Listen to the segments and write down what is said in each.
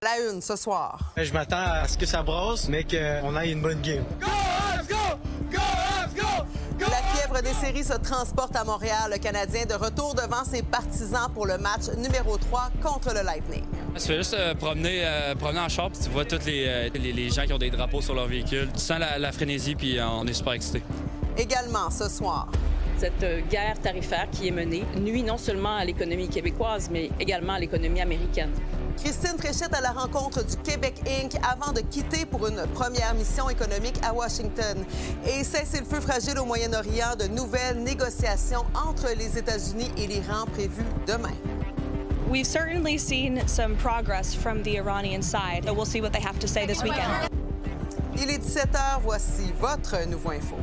La une ce soir. Je m'attends à ce que ça brasse, mais qu'on ait une bonne game. Go, Habs, go! Go, Habs, go! Go! La fièvre des séries se transporte à Montréal. Le Canadien de retour devant ses partisans pour le match numéro 3 contre le Lightning. Tu fais juste promener en char, puis tu vois tous les gens qui ont des drapeaux sur leur véhicule. Tu sens la frénésie, puis on est super excités. Également ce soir. Cette guerre tarifaire qui est menée nuit non seulement à l'économie québécoise, mais également à l'économie américaine. Christine Fréchette à la rencontre du Québec Inc. avant de quitter pour une première mission économique à Washington. Et cessez-le-feu fragile au Moyen-Orient, de nouvelles négociations entre les États-Unis et l'Iran prévues demain. We've certainly seen some progress from the Iranian side. So we'll see what they have to say this weekend. Il est 17h, voici votre Nouveau Info.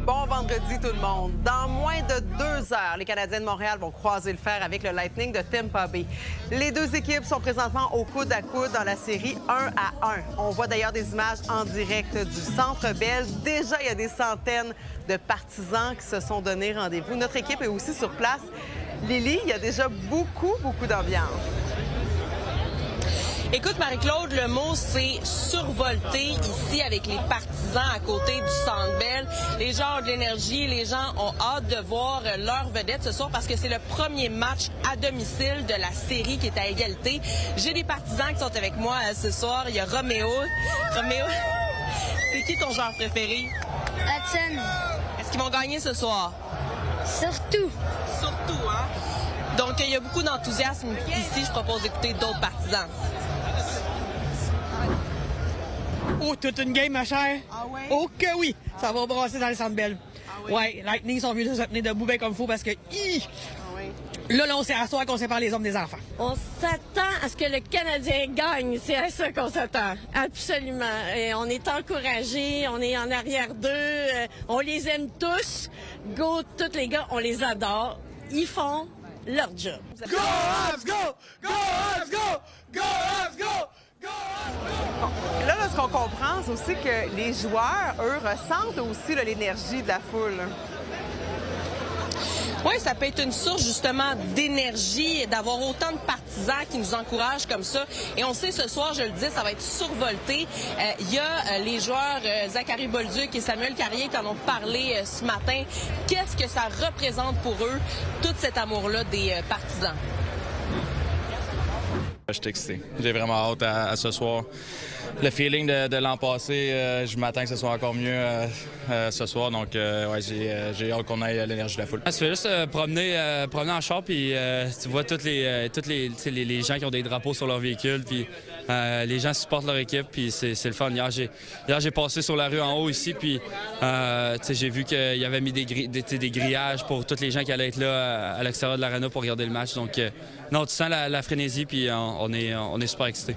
Bon vendredi tout le monde. Dans moins de 2 heures, les Canadiens de Montréal vont croiser le fer avec le Lightning de Tampa Bay. Les deux équipes sont présentement au coude à coude dans la série 1-1. On voit d'ailleurs des images en direct du Centre Bell. Déjà, il y a des centaines de partisans qui se sont donné rendez-vous. Notre équipe est aussi sur place. Lily, il y a déjà beaucoup d'ambiance. Écoute, Marie-Claude, le mot, c'est survolté ici avec les partisans à côté du Centre Bell. Les gens ont de l'énergie, les gens ont hâte de voir leur vedette ce soir parce que c'est le premier match à domicile de la série qui est à égalité. J'ai des partisans qui sont avec moi ce soir. Il y a Roméo. Roméo, c'est qui ton joueur préféré? Hudson. Est-ce qu'ils vont gagner ce soir? Surtout. Surtout, hein? Donc, il y a beaucoup d'enthousiasme ici. Je propose d'écouter d'autres partisans. Oh, toute une game, ma chère. Ah ouais? Oh que oui! Ça va brasser dans le Centre Bell. Ah oui? Ouais, Lightning sont venus de se tenir debout bien comme il faut parce que... Là, on s'est asseoir qu'on sépare les hommes des enfants. On s'attend à ce que le Canadien gagne. C'est à ça qu'on s'attend. Absolument. Et on est encouragés. On est en arrière d'eux. On les aime tous. Go, tous les gars, on les adore. Ils font leur job. Go, Habs, go! Go, Habs, go! Go, Habs, go! Go, Habs, go! Là, ce qu'on comprend, c'est aussi que les joueurs, eux, ressentent aussi là, l'énergie de la foule. Oui, ça peut être une source justement d'énergie, d'avoir autant de partisans qui nous encouragent comme ça. Et on sait ce soir, je le dis, ça va être survolté. Il y a les joueurs Zachary Bolduc et Samuel Carrier qui en ont parlé ce matin. Qu'est-ce que ça représente pour eux, tout cet amour-là des partisans? Je suis excité. J'ai vraiment hâte à ce soir. Le feeling de l'an passé, je m'attends que ce soit encore mieux ce soir. Donc, ouais, j'ai hâte qu'on ait l'énergie de la foule. Tu fais juste promener en char, puis tu vois tous les gens qui ont des drapeaux sur leur véhicule, puis les gens supportent leur équipe, puis c'est le fun. Hier, j'ai passé sur la rue en haut ici, puis j'ai vu qu'il y avait mis des grillages pour tous les gens qui allaient être là à l'extérieur de l'aréna pour regarder le match. Donc, non, tu sens la frénésie, puis on est super excités.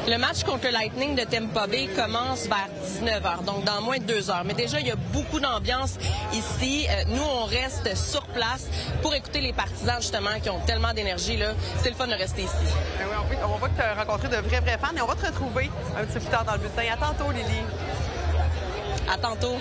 Le match contre le Lightning de Tampa Bay commence vers 19h, donc dans moins de 2 heures. Mais déjà, il y a beaucoup d'ambiance ici. Nous, on reste sur place pour écouter les partisans, justement, qui ont tellement d'énergie. C'est le fun de rester ici. Ben oui, on va te rencontrer de vrais fans et on va te retrouver un petit peu plus tard dans le bulletin. À tantôt, Lily. À tantôt.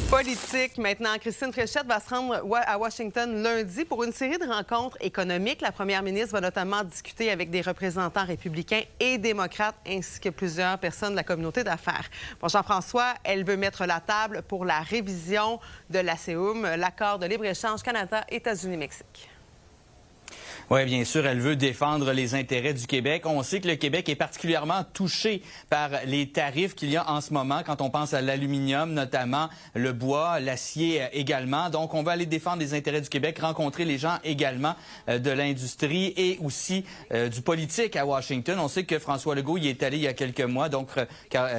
Politique maintenant. Christine Fréchette va se rendre à Washington lundi pour une série de rencontres économiques. La première ministre va notamment discuter avec des représentants républicains et démocrates ainsi que plusieurs personnes de la communauté d'affaires. Bon, Jean-François, elle veut mettre la table pour la révision de l'ACEUM, l'accord de libre-échange Canada-États-Unis-Mexique. Oui, bien sûr, elle veut défendre les intérêts du Québec. On sait que le Québec est particulièrement touché par les tarifs qu'il y a en ce moment quand on pense à l'aluminium, notamment le bois, l'acier également. Donc, on va aller défendre les intérêts du Québec, rencontrer les gens également de l'industrie et aussi du politique à Washington. On sait que François Legault y est allé il y a quelques mois, donc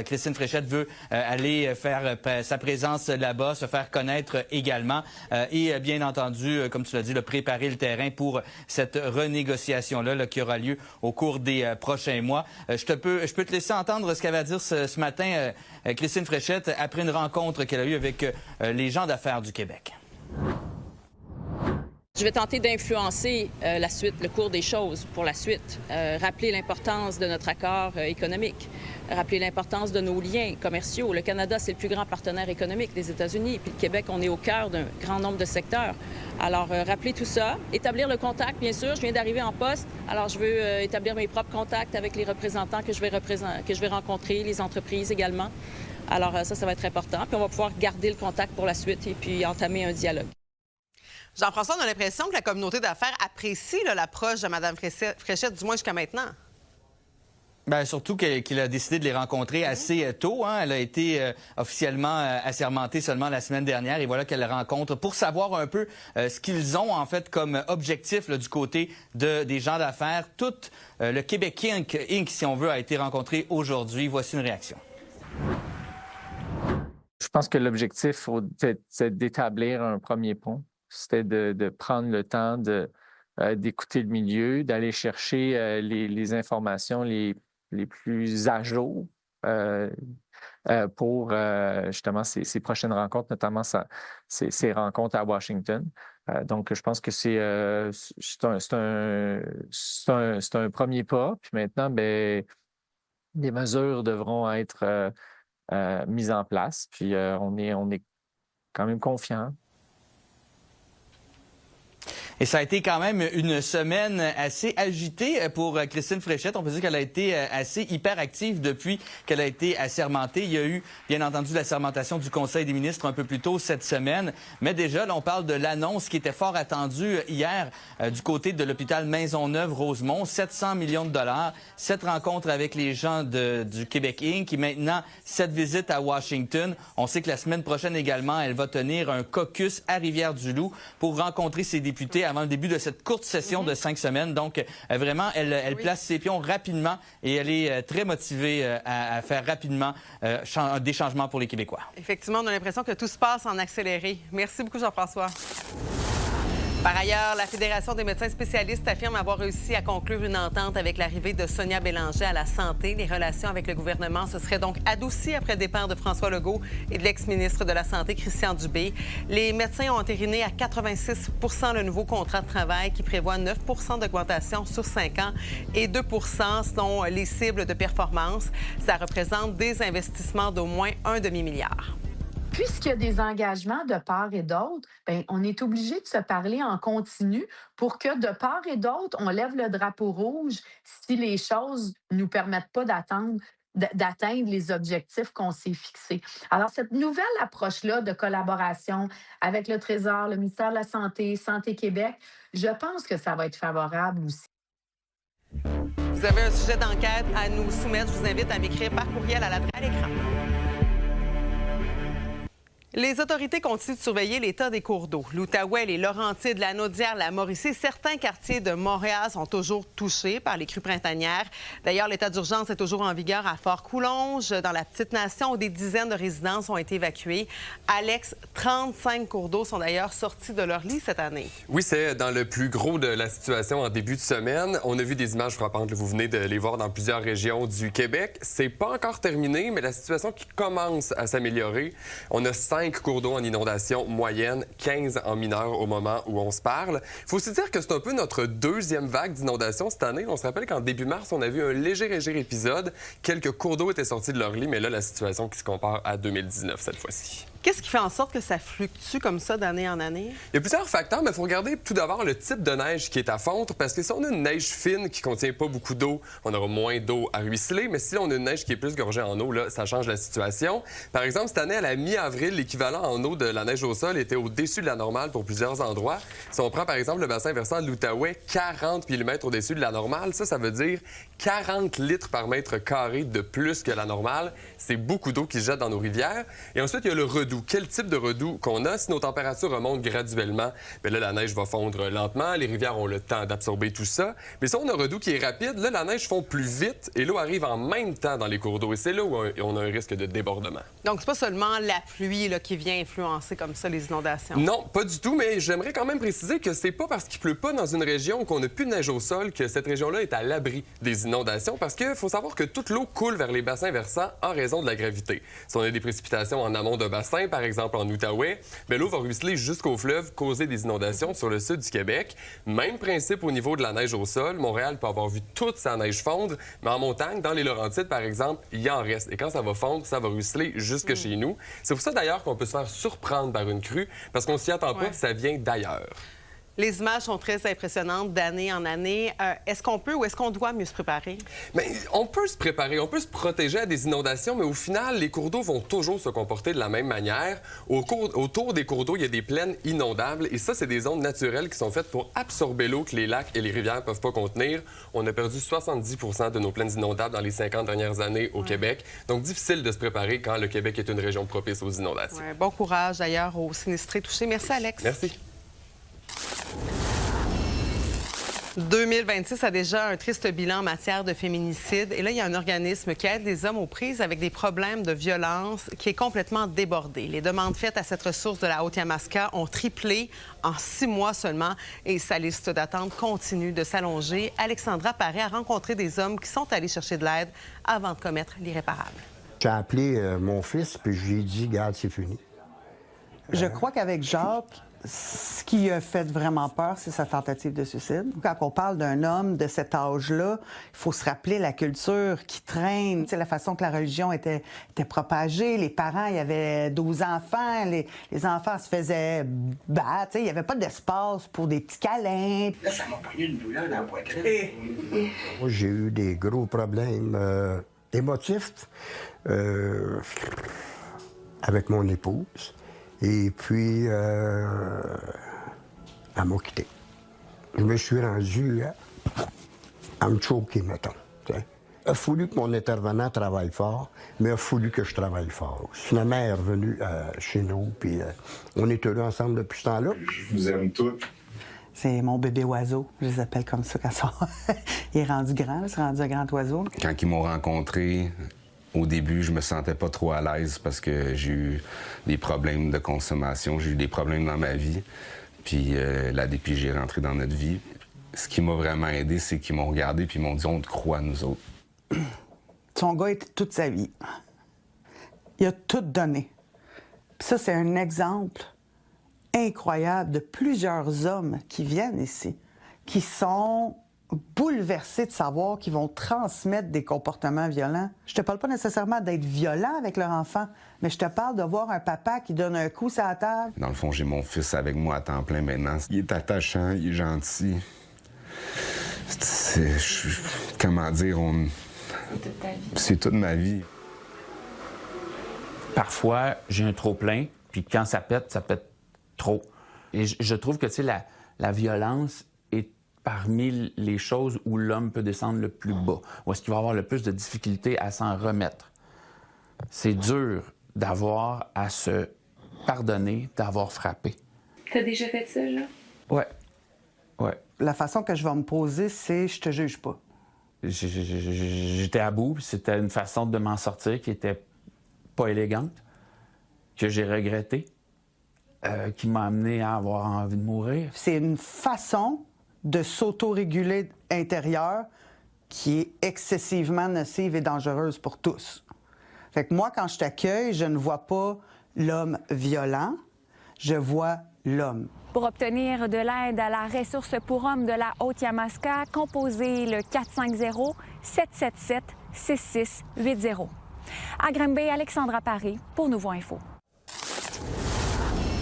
Christine Fréchette veut aller faire sa présence là-bas, se faire connaître également et bien entendu, comme tu l'as dit, préparer le terrain pour cette renégociation-là qui aura lieu au cours des prochains mois. Je peux te laisser entendre ce qu'elle va dire ce matin, Christine Fréchette, après une rencontre qu'elle a eue avec les gens d'affaires du Québec. Je vais tenter d'influencer la suite, le cours des choses pour la suite. Rappeler l'importance de notre accord économique, rappeler l'importance de nos liens commerciaux. Le Canada, c'est le plus grand partenaire économique des États-Unis. Puis le Québec, on est au cœur d'un grand nombre de secteurs. Alors, rappeler tout ça, établir le contact, bien sûr. Je viens d'arriver en poste, alors je veux établir mes propres contacts avec les représentants que je vais rencontrer, les entreprises également. Alors, ça va être important. Puis on va pouvoir garder le contact pour la suite et puis entamer un dialogue. Jean-François, on a l'impression que la communauté d'affaires apprécie l'approche de Mme Fréchette, du moins jusqu'à maintenant. Bien, surtout qu'il a décidé de les rencontrer assez tôt. Hein. Elle a été officiellement assermentée seulement la semaine dernière. Et voilà qu'elle les rencontre pour savoir un peu ce qu'ils ont en fait comme objectif là, du côté des gens d'affaires. Tout le Québec Inc., si on veut, a été rencontré aujourd'hui. Voici une réaction. Je pense que l'objectif, c'est d'établir un premier pont. C'était de prendre le temps d'écouter le milieu, d'aller chercher les informations les plus à jour pour justement ces prochaines rencontres, notamment ces rencontres à Washington. Donc, je pense que c'est un premier pas. Puis maintenant, bien, les mesures devront être mises en place. Puis on est quand même confiants. Et ça a été quand même une semaine assez agitée pour Christine Fréchette. On peut dire qu'elle a été assez hyperactive depuis qu'elle a été assermentée. Il y a eu, bien entendu, l'assermentation du Conseil des ministres un peu plus tôt cette semaine. Mais déjà, là, on parle de l'annonce qui était fort attendue hier du côté de l'hôpital Maisonneuve-Rosemont. 700 millions de dollars, 7 rencontres avec les gens du Québec Inc. et maintenant 7 visites à Washington. On sait que la semaine prochaine également, elle va tenir un caucus à Rivière-du-Loup pour rencontrer ses députés avant le début de cette courte session de 5 semaines. Donc, vraiment, elle place ses pions rapidement et elle est très motivée à faire rapidement des changements pour les Québécois. Effectivement, on a l'impression que tout se passe en accéléré. Merci beaucoup, Jean-François. Par ailleurs, la Fédération des médecins spécialistes affirme avoir réussi à conclure une entente avec l'arrivée de Sonia Bélanger à la santé. Les relations avec le gouvernement se seraient donc adoucies après le départ de François Legault et de l'ex-ministre de la Santé, Christian Dubé. Les médecins ont entériné à 86 % le nouveau contrat de travail qui prévoit 9 % d'augmentation sur 5 ans et 2 % selon les cibles de performance. Ça représente des investissements d'au moins un demi-milliard. Puisqu'il y a des engagements de part et d'autre, bien, on est obligé de se parler en continu pour que de part et d'autre, on lève le drapeau rouge si les choses ne nous permettent pas d'atteindre les objectifs qu'on s'est fixés. Alors, cette nouvelle approche-là de collaboration avec le Trésor, le ministère de la Santé, Santé Québec, je pense que ça va être favorable aussi. Vous avez un sujet d'enquête à nous soumettre. Je vous invite à m'écrire par courriel à l'écran. Les autorités continuent de surveiller l'état des cours d'eau. L'Outaouais, les Laurentides, la Naudière, la Mauricie, certains quartiers de Montréal sont toujours touchés par les crues printanières. D'ailleurs, l'état d'urgence est toujours en vigueur à Fort-Coulonge, dans la Petite-Nation, où des dizaines de résidences ont été évacuées. Alex, 35 cours d'eau sont d'ailleurs sortis de leur lit cette année. Oui, c'est dans le plus gros de la situation en début de semaine. On a vu des images frappantes. Vous venez de les voir dans plusieurs régions du Québec. C'est pas encore terminé, mais la situation qui commence à s'améliorer. On a 5 cours d'eau en inondation moyenne, 15 en mineur au moment où on se parle. Il faut aussi dire que c'est un peu notre deuxième vague d'inondation cette année. On se rappelle qu'en début mars, on a vu un léger épisode. Quelques cours d'eau étaient sortis de leur lit, mais là, la situation qui se compare à 2019 cette fois-ci. Qu'est-ce qui fait en sorte que ça fluctue comme ça d'année en année? Il y a plusieurs facteurs, mais il faut regarder tout d'abord le type de neige qui est à fondre, parce que si on a une neige fine qui contient pas beaucoup d'eau, on aura moins d'eau à ruisseler, mais si on a une neige qui est plus gorgée en eau, là, ça change la situation. Par exemple, cette année, à la mi-avril, l'équivalent en eau de la neige au sol était au-dessus de la normale pour plusieurs endroits. Si on prend par exemple le bassin versant de l'Outaouais, 40 mm au-dessus de la normale, ça veut dire 40 litres par mètre carré de plus que la normale. C'est beaucoup d'eau qui se jette dans nos rivières. Et ensuite, il y a le redoux. Quel type de redoux qu'on a? Si nos températures remontent graduellement, bien là, la neige va fondre lentement. Les rivières ont le temps d'absorber tout ça. Mais si on a un redoux qui est rapide, là, la neige fond plus vite et l'eau arrive en même temps dans les cours d'eau. Et c'est là où on a un risque de débordement. Donc, c'est pas seulement la pluie là, qui vient influencer comme ça les inondations? Non, pas du tout. Mais j'aimerais quand même préciser que c'est pas parce qu'il pleut pas dans une région ou qu'on n'a plus de neige au sol que cette région-là est à l'abri des inondations. Parce qu'il faut savoir que toute l'eau coule vers les bassins versants en raison de la gravité. Si on a des précipitations en amont d'un bassin, Saint-Martin, par exemple, en Outaouais, bien, l'eau va ruisseler jusqu'au fleuve, causer des inondations sur le sud du Québec. Même principe au niveau de la neige au sol. Montréal peut avoir vu toute sa neige fondre, mais en montagne, dans les Laurentides, par exemple, il y en reste. Et quand ça va fondre, ça va ruisseler jusque chez nous. C'est pour ça, d'ailleurs, qu'on peut se faire surprendre par une crue, parce qu'on s'y attend pas, ça vient d'ailleurs. Les images sont très impressionnantes d'année en année. Est-ce qu'on peut ou est-ce qu'on doit mieux se préparer? Bien, on peut se préparer, on peut se protéger à des inondations, mais au final, les cours d'eau vont toujours se comporter de la même manière. Autour des cours d'eau, il y a des plaines inondables et ça, c'est des zones naturelles qui sont faites pour absorber l'eau que les lacs et les rivières ne peuvent pas contenir. On a perdu 70 de nos plaines inondables dans les 50 dernières années au Québec. Donc, difficile de se préparer quand le Québec est une région propice aux inondations. Ouais, bon courage d'ailleurs aux sinistrés touchés. Merci, Alex. Merci. 2026 a déjà un triste bilan en matière de féminicide. Et là, il y a un organisme qui aide les hommes aux prises avec des problèmes de violence qui est complètement débordé. Les demandes faites à cette ressource de la Haute-Yamaska ont triplé en 6 mois seulement et sa liste d'attente continue de s'allonger. Alexandra Paré a rencontré des hommes qui sont allés chercher de l'aide avant de commettre l'irréparable. J'ai appelé mon fils puis je lui ai dit, regarde, c'est fini. Je crois qu'avec Jacques, ce qui a fait vraiment peur, c'est sa tentative de suicide. Quand on parle d'un homme de cet âge-là, il faut se rappeler la culture qui traîne, la façon que la religion était propagée. Les parents, il y avait 12 enfants, les enfants se faisaient battre. Il n'y avait pas d'espace pour des petits câlins. Là, ça m'a pris une douleur dans la poitrine. Moi, j'ai eu des gros problèmes émotifs avec mon épouse. Et puis, elle m'a quitté. Je me suis rendu à me choquer, mettons. T'sais. Il a fallu que mon intervenant travaille fort, mais il a fallu que je travaille fort. Finalement, elle est revenue chez nous, puis on est heureux ensemble depuis ce temps-là. Je vous aime toutes. C'est mon bébé oiseau, je les appelle comme ça quand il est rendu grand, c'est rendu un grand oiseau. Quand ils m'ont rencontré, au début, je me sentais pas trop à l'aise parce que j'ai eu des problèmes de consommation, j'ai eu des problèmes dans ma vie. Puis la DPJ est rentrée dans notre vie. Ce qui m'a vraiment aidé, c'est qu'ils m'ont regardé puis ils m'ont dit « on te croit, nous autres ». Son gars était toute sa vie. Il a tout donné. Puis ça, c'est un exemple incroyable de plusieurs hommes qui viennent ici, qui sont bouleversés de savoir qu'ils vont transmettre des comportements violents. Je te parle pas nécessairement d'être violent avec leur enfant, mais je te parle de voir un papa qui donne un coup sur la table. Dans le fond, j'ai mon fils avec moi à temps plein maintenant. Il est attachant, il est gentil. Comment dire, c'est toute ma vie. Parfois, j'ai un trop-plein, puis quand ça pète trop. Et je trouve que, tu sais, la violence est parmi les choses où l'homme peut descendre le plus bas, où est-ce qu'il va avoir le plus de difficultés à s'en remettre. C'est dur d'avoir à se pardonner, d'avoir frappé. T'as déjà fait ça, genre? Ouais. La façon que je vais me poser, c'est « je te juge pas ». J'étais à bout, puis c'était une façon de m'en sortir qui était pas élégante, que j'ai regretté, qui m'a amené à avoir envie de mourir. C'est une façon de s'autoréguler intérieur qui est excessivement nocive et dangereuse pour tous. Fait que moi, quand je t'accueille, je ne vois pas l'homme violent, je vois l'homme. Pour obtenir de l'aide à la ressource pour hommes de la Haute-Yamaska, composez le 450-777-6680. À Granby, Alexandra Paré pour Nouveau Info.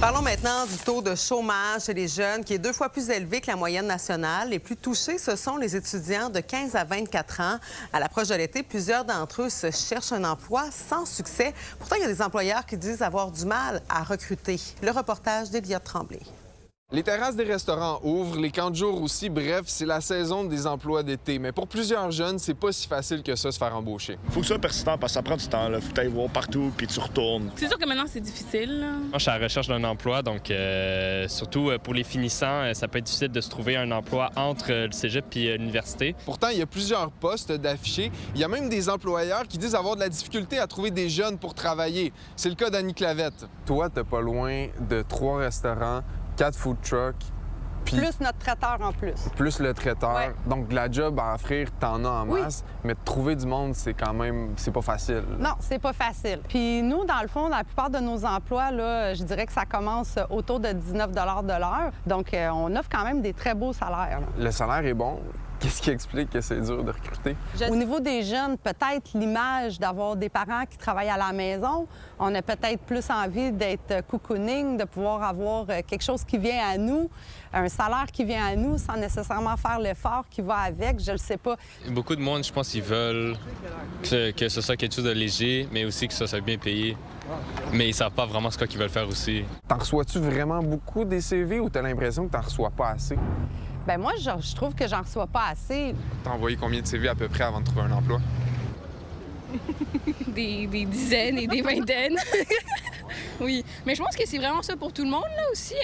Parlons maintenant du taux de chômage chez les jeunes qui est 2 fois plus élevé que la moyenne nationale. Les plus touchés, ce sont les étudiants de 15 à 24 ans. À l'approche de l'été, plusieurs d'entre eux se cherchent un emploi sans succès. Pourtant, il y a des employeurs qui disent avoir du mal à recruter. Le reportage d'Eliott Tremblay. Les terrasses des restaurants ouvrent, les camps de jour aussi, bref, c'est la saison des emplois d'été. Mais pour plusieurs jeunes, c'est pas si facile que ça se faire embaucher. Faut que ça soit persistant parce que ça prend du temps. Faut que tu ailles voir partout puis tu retournes. C'est sûr que maintenant, c'est difficile. Là. Moi, je suis à la recherche d'un emploi, donc surtout pour les finissants, ça peut être difficile de se trouver un emploi entre le cégep et l'université. Pourtant, il y a plusieurs postes d'affichés. Il y a même des employeurs qui disent avoir de la difficulté à trouver des jeunes pour travailler. C'est le cas d'Annie Clavette. Toi, t'es pas loin de 3 restaurants, 4 food trucks, Puis, plus notre traiteur en plus. Plus le traiteur. Ouais. Donc, la job à offrir, t'en as en masse, mais de trouver du monde, c'est quand même, c'est pas facile. Non, c'est pas facile. Puis nous, dans le fond, la plupart de nos emplois, là, je dirais que ça commence autour de 19 de l'heure. Donc, on offre quand même des très beaux salaires. Là. Le salaire est bon. Qu'est-ce qui explique que c'est dur de recruter? Au niveau des jeunes, peut-être l'image d'avoir des parents qui travaillent à la maison. On a peut-être plus envie d'être cocooning, de pouvoir avoir quelque chose qui vient à nous, un salaire qui vient à nous sans nécessairement faire l'effort qui va avec, je le sais pas. Beaucoup de monde, je pense, ils veulent que ce soit quelque chose de léger, mais aussi que ça soit bien payé. Mais ils savent pas vraiment ce qu'ils veulent faire aussi. T'en reçois-tu vraiment beaucoup des CV ou t'as l'impression que t'en reçois pas assez? Bien, moi, je trouve que j'en reçois pas assez. T'as envoyé combien de CV à peu près avant de trouver un emploi? Des dizaines et des vingtaines. Oui, mais je pense que c'est vraiment ça pour tout le monde, là, aussi.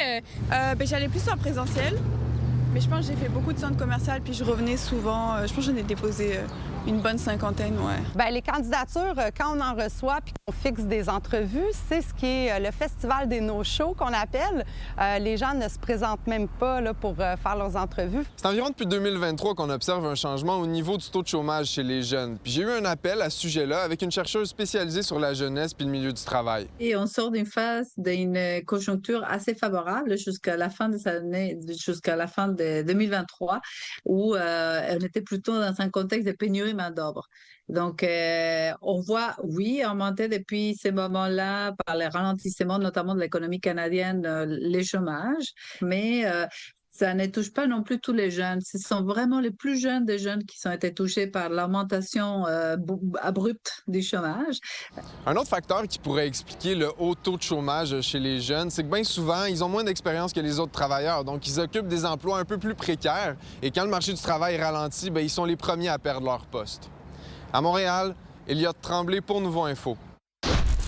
J'allais plus en présentiel, mais je pense que j'ai fait beaucoup de centres commerciaux, puis je revenais souvent. Je pense que j'en ai déposé une bonne cinquantaine, ouais. Bien, les candidatures, quand on en reçoit puis qu'on fixe des entrevues, c'est ce qui est le festival des no-shows qu'on appelle. Les gens ne se présentent même pas là, pour faire leurs entrevues. C'est environ depuis 2023 qu'on observe un changement au niveau du taux de chômage chez les jeunes. Puis j'ai eu un appel à ce sujet-là avec une chercheuse spécialisée sur la jeunesse puis le milieu du travail. Et on sort d'une phase d'une conjoncture assez favorable jusqu'à la fin de cette année, jusqu'à la fin de 2023, où on était plutôt dans un contexte de pénurie main-d'œuvre. Donc, on voit, oui, augmenter depuis ces moments-là par les ralentissements, notamment de l'économie canadienne, les chômages, mais ça ne touche pas non plus tous les jeunes. Ce sont vraiment les plus jeunes des jeunes qui ont été touchés par l'augmentation abrupte du chômage. Un autre facteur qui pourrait expliquer le haut taux de chômage chez les jeunes, c'est que bien souvent, ils ont moins d'expérience que les autres travailleurs. Donc, ils occupent des emplois un peu plus précaires. Et quand le marché du travail ralentit, bien, ils sont les premiers à perdre leur poste. À Montréal, Elliot Tremblay pour Nouveau Info.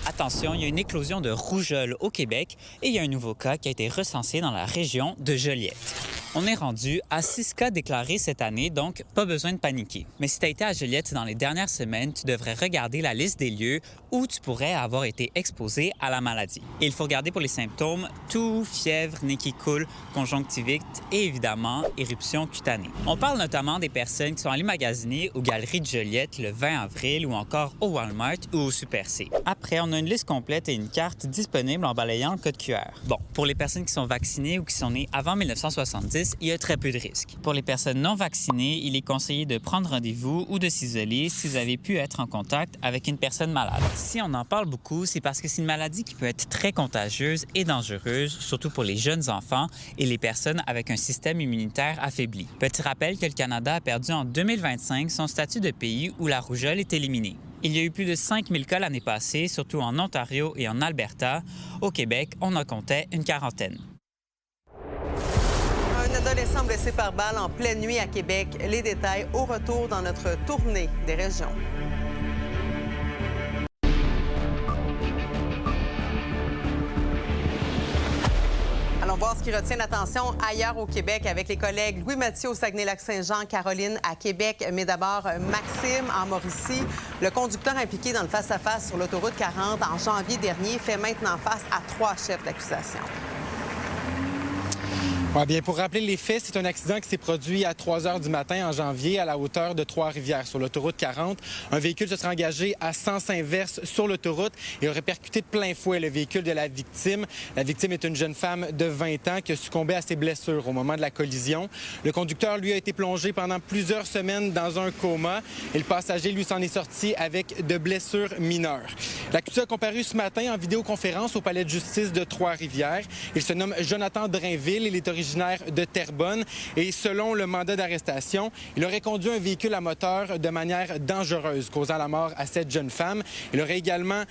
Attention, il y a une éclosion de rougeole au Québec et il y a un nouveau cas qui a été recensé dans la région de Joliette. On est rendu à 6 cas déclarés cette année, donc pas besoin de paniquer. Mais si tu as été à Joliette dans les dernières semaines, tu devrais regarder la liste des lieux où tu pourrais avoir été exposé à la maladie. Et il faut regarder pour les symptômes toux, fièvre, nez qui coule, conjonctivite et évidemment éruption cutanée. On parle notamment des personnes qui sont allées magasiner aux Galeries de Joliette le 20 avril ou encore au Walmart ou au Super C. Après, on a une liste complète et une carte disponible en balayant le code QR. Bon, pour les personnes qui sont vaccinées ou qui sont nées avant 1970, il y a très peu de risques. Pour les personnes non vaccinées, il est conseillé de prendre rendez-vous ou de s'isoler si vous avez pu être en contact avec une personne malade. Si on en parle beaucoup, c'est parce que c'est une maladie qui peut être très contagieuse et dangereuse, surtout pour les jeunes enfants et les personnes avec un système immunitaire affaibli. Petit rappel que le Canada a perdu en 2025 son statut de pays où la rougeole est éliminée. Il y a eu plus de 5000 cas l'année passée, surtout en Ontario et en Alberta. Au Québec, on en comptait une quarantaine. Un adolescent blessé par balle en pleine nuit à Québec. Les détails au retour dans notre tournée des régions. Allons voir ce qui retient l'attention ailleurs au Québec avec les collègues Louis-Mathieu au Saguenay-Lac-Saint-Jean, Caroline à Québec, mais d'abord Maxime en Mauricie. Le conducteur impliqué dans le face-à-face sur l'autoroute 40 en janvier dernier fait maintenant face à 3 chefs d'accusation. Ouais, bien, pour rappeler les faits, c'est un accident qui s'est produit à 3 heures du matin en janvier à la hauteur de Trois-Rivières sur l'autoroute 40. Un véhicule se serait engagé à sens inverse sur l'autoroute et aurait percuté de plein fouet le véhicule de la victime. La victime est une jeune femme de 20 ans qui a succombé à ses blessures au moment de la collision. Le conducteur, lui, a été plongé pendant plusieurs semaines dans un coma et le passager, lui, s'en est sorti avec de blessures mineures. L'accusé a comparu ce matin en vidéoconférence au palais de justice de Trois-Rivières. Il se nomme Jonathan Drainville, il est originaire de Terrebonne et selon le mandat d'arrestation, il aurait conduit un véhicule à moteur de manière dangereuse, causant la mort à cette jeune femme. Il aurait également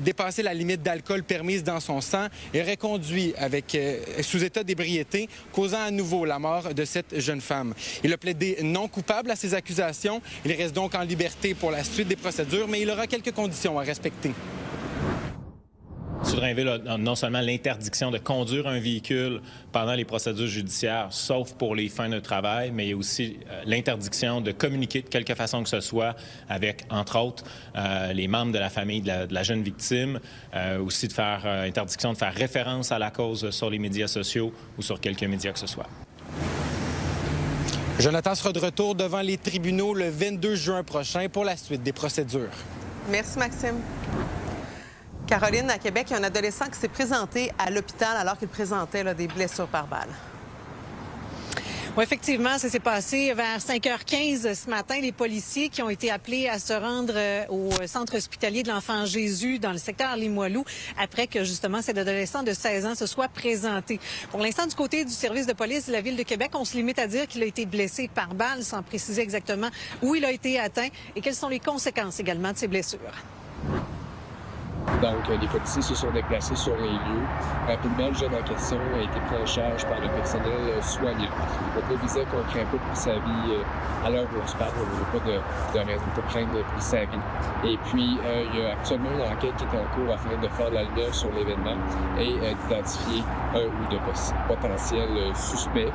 dépassé la limite d'alcool permise dans son sang et aurait conduit avec sous état d'ébriété, causant à nouveau la mort de cette jeune femme. Il a plaidé non coupable à ces accusations. Il reste donc en liberté pour la suite des procédures, mais il aura quelques conditions à respecter. M. Drainville a non seulement l'interdiction de conduire un véhicule pendant les procédures judiciaires, sauf pour les fins de travail, mais il y a aussi l'interdiction de communiquer de quelque façon que ce soit avec, entre autres, les membres de la famille de la jeune victime, aussi interdiction de faire référence à la cause sur les médias sociaux ou sur quelques médias que ce soit. Jonathan sera de retour devant les tribunaux le 22 juin prochain pour la suite des procédures. Merci, Maxime. Caroline, à Québec, il y a un adolescent qui s'est présenté à l'hôpital alors qu'il présentait des blessures par balle. Oui, effectivement, ça s'est passé vers 5h15 ce matin. Les policiers qui ont été appelés à se rendre au centre hospitalier de l'Enfant Jésus dans le secteur Limoilou après que, justement, cet adolescent de 16 ans se soit présenté. Pour l'instant, du côté du service de police de la Ville de Québec, on se limite à dire qu'il a été blessé par balle sans préciser exactement où il a été atteint et quelles sont les conséquences également de ces blessures. Donc, les policiers se sont déplacés sur les lieux. Rapidement, le jeune en question a été pris en charge par le personnel soignant. On prévisait qu'on craint pas pour sa vie à l'heure où on se parle. On n'a pas de raison de craindre pour sa vie. Et puis, il y a actuellement une enquête qui est en cours afin de faire de la lumière sur l'événement et d'identifier un ou de potentiels suspects.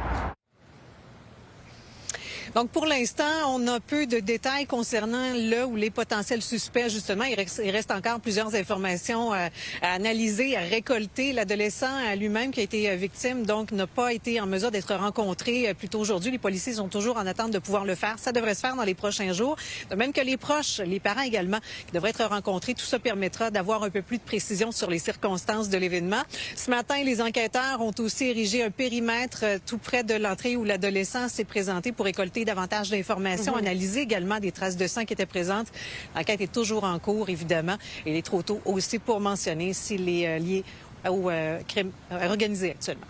Donc, pour l'instant, on a peu de détails concernant le ou les potentiels suspects, justement. Il reste encore plusieurs informations à analyser, à récolter. L'adolescent lui-même qui a été victime, donc, n'a pas été en mesure d'être rencontré plus tôt aujourd'hui. Les policiers sont toujours en attente de pouvoir le faire. Ça devrait se faire dans les prochains jours. De même que les proches, les parents également, qui devraient être rencontrés. Tout ça permettra d'avoir un peu plus de précision sur les circonstances de l'événement. Ce matin, les enquêteurs ont aussi érigé un périmètre tout près de l'entrée où l'adolescent s'est présenté pour récolter davantage d'informations, analyser également des traces de sang qui étaient présentes. L'enquête est toujours en cours, évidemment. Il est trop tôt aussi pour mentionner s'il est lié au crime organisé actuellement.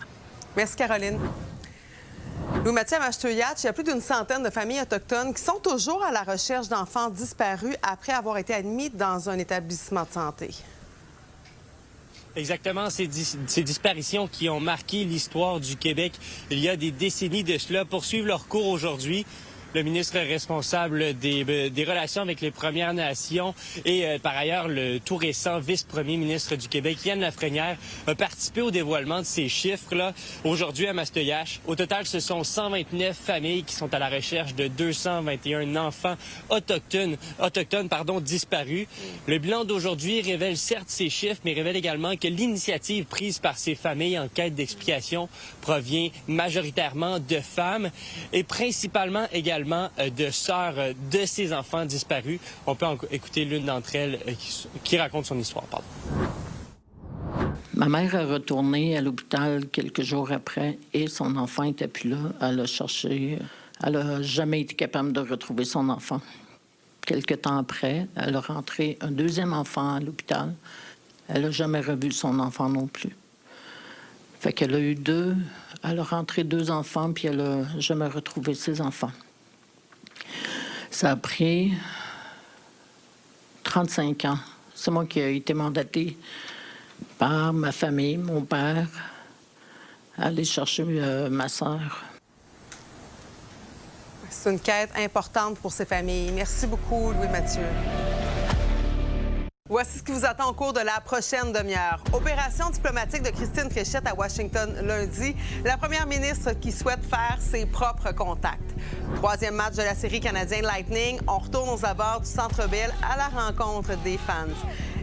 Merci, Caroline. Louis-Mathieu, à Mashteuiatsh, il y a plus d'une centaine de familles autochtones qui sont toujours à la recherche d'enfants disparus après avoir été admis dans un établissement de santé. Exactement, ces disparitions qui ont marqué l'histoire du Québec il y a des décennies de cela poursuivent leur cours aujourd'hui. Le ministre responsable des relations avec les Premières Nations et par ailleurs le tout récent vice-premier ministre du Québec, Yann Lafrenière, a participé au dévoilement de ces chiffres-là aujourd'hui à Mashteuiatsh. Au total, ce sont 129 familles qui sont à la recherche de 221 enfants autochtones disparus. Le bilan d'aujourd'hui révèle certes ces chiffres, mais révèle également que l'initiative prise par ces familles en quête d'explication provient majoritairement de femmes et principalement également de sœurs de ces enfants disparus. On peut écouter l'une d'entre elles qui raconte son histoire. Pardon. Ma mère est retournée à l'hôpital quelques jours après et son enfant n'était plus là. Elle a cherché. Elle n'a jamais été capable de retrouver son enfant. Quelque temps après, elle a rentré un deuxième enfant à l'hôpital. Elle n'a jamais revu son enfant non plus. Fait qu'elle a eu elle a rentré 2 enfants puis elle n'a jamais retrouvé ses enfants. Ça a pris 35 ans. C'est moi qui ai été mandatée par ma famille, mon père, à aller chercher ma sœur. C'est une quête importante pour ces familles. Merci beaucoup, Louis-Mathieu. Voici ce qui vous attend au cours de la prochaine demi-heure. Opération diplomatique de Christine Fréchette à Washington lundi. La première ministre qui souhaite faire ses propres contacts. 3e match de la série canadienne Lightning. On retourne aux abords du Centre Bell à la rencontre des fans.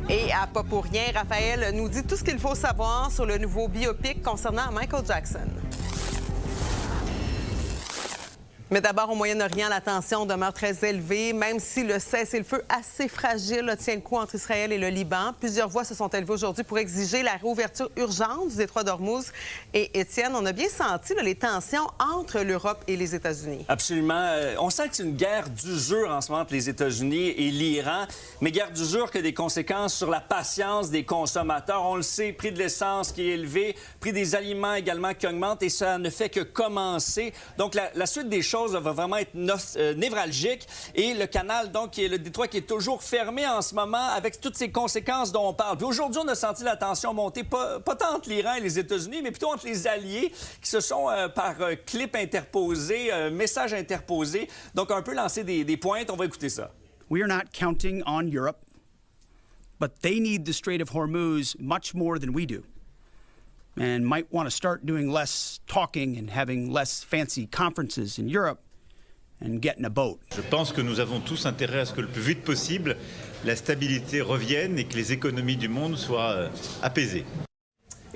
Et à Pas pour rien, Raphaël nous dit tout ce qu'il faut savoir sur le nouveau biopic concernant Michael Jackson. Mais d'abord, au Moyen-Orient, la tension demeure très élevée, même si le cessez-le-feu assez fragile tient le coup entre Israël et le Liban. Plusieurs voix se sont élevées aujourd'hui pour exiger la réouverture urgente du détroit d'Ormuz. Et Étienne, on a bien senti les tensions entre l'Europe et les États-Unis. Absolument. On sent que c'est une guerre d'usure en ce moment entre les États-Unis et l'Iran, mais guerre d'usure qui a des conséquences sur la patience des consommateurs. On le sait, prix de l'essence qui est élevé, prix des aliments également qui augmente, et ça ne fait que commencer. Donc, la suite des choses va vraiment être névralgique. Et le canal, donc, qui est le détroit qui est toujours fermé en ce moment avec toutes ces conséquences dont on parle. Puis aujourd'hui, on a senti la tension monter, pas tant entre l'Iran et les États-Unis, mais plutôt entre les alliés qui se sont, par clip interposé, message interposé, donc un peu lancé des pointes. On va écouter ça. We are not counting on Europe, but they need the Strait of Hormuz much more than we do. And might want to start doing less talking and having less fancy conferences in Europe and getting a boat. Je pense que nous avons tous intérêt à ce que le plus vite possible, la stabilité revienne et que les économies du monde soient apaisées.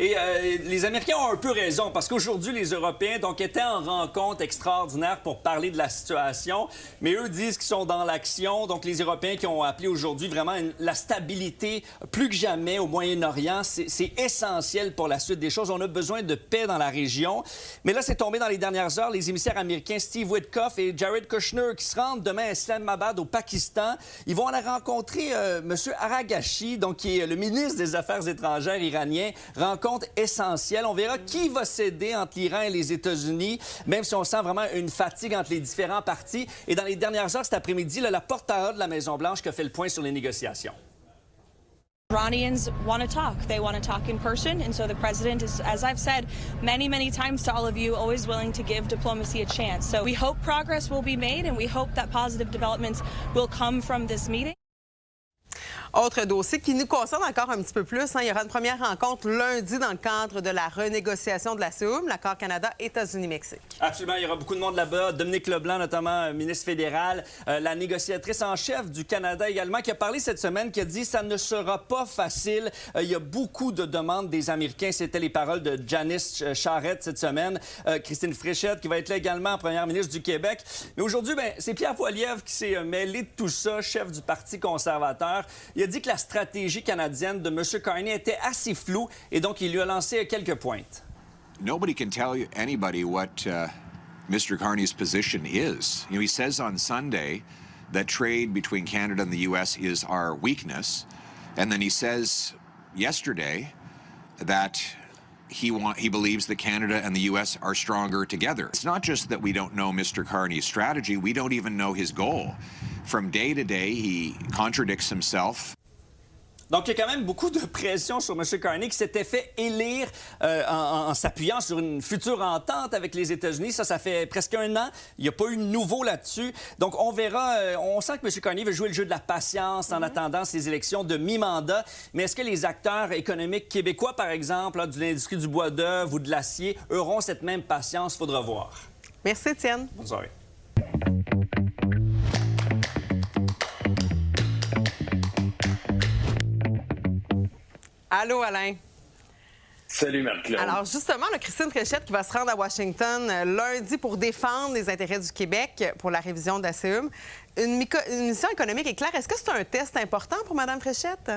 Et les Américains ont un peu raison, parce qu'aujourd'hui, les Européens donc, étaient en rencontre extraordinaire pour parler de la situation, mais eux disent qu'ils sont dans l'action. Donc, les Européens qui ont appelé aujourd'hui vraiment la stabilité plus que jamais au Moyen-Orient, c'est essentiel pour la suite des choses. On a besoin de paix dans la région. Mais là, c'est tombé dans les dernières heures. Les émissaires américains Steve Witkoff et Jared Kushner qui se rendent demain à Islamabad, au Pakistan. Ils vont aller rencontrer M. Arghachi, donc, qui est le ministre des Affaires étrangères iranien. Rencontre essentielle. On verra qui va céder entre l'Iran et les États-Unis, même si on sent vraiment une fatigue entre les différents partis. Et dans les dernières heures, cet après-midi, la porte-parole de la Maison-Blanche qui a fait le point sur les négociations. Iranians want to talk. They want to talk in person. And so the president is, as I've said many times to all of you, always willing to give diplomacy a chance. So we hope progress will be made and we hope that positive developments will come from this meeting. Autre dossier qui nous concerne encore un petit peu plus. Il y aura une première rencontre lundi dans le cadre de la renégociation de la CEUM, l'accord Canada-États-Unis-Mexique. Absolument. Il y aura beaucoup de monde là-bas. Dominique Leblanc, notamment ministre fédéral, la négociatrice en chef du Canada également, qui a parlé cette semaine, qui a dit « ça ne sera pas facile ». Il y a beaucoup de demandes des Américains. C'était les paroles de Janice Charest cette semaine. Christine Fréchette, qui va être là également, première ministre du Québec. Mais aujourd'hui, c'est Pierre Poilievre qui s'est mêlé de tout ça, chef du Parti conservateur. Il a dit que la stratégie canadienne de M. Carney était assez floue et donc il lui a lancé quelques pointes. Nobody can tell anybody what Mr. Carney's position is. You know, he says on Sunday that trade between Canada and the U.S. is our weakness, and then he says yesterday that he believes that Canada and the U.S. are stronger together. It's not just that we don't know Mr. Carney's strategy, we don't even know his goal. From day to day, he contradicts himself. Donc, il y a quand même beaucoup de pression sur M. Carney qui s'était fait élire en s'appuyant sur une future entente avec les États-Unis. Ça fait presque un an. Il n'y a pas eu de nouveau là-dessus. Donc, on verra. On sent que M. Carney veut jouer le jeu de la patience en attendant ces élections de mi-mandat. Mais est-ce que les acteurs économiques québécois, par exemple, là, de l'industrie du bois d'œuvre ou de l'acier, auront cette même patience? Faudra voir. Merci, Étienne. Bonne soirée. Allô, Alain. Salut, Marc-Claude. Alors, justement, Christine Fréchette qui va se rendre à Washington lundi pour défendre les intérêts du Québec pour la révision de la CEUM. Une mission économique est claire. Est-ce que c'est un test important pour Mme Fréchette?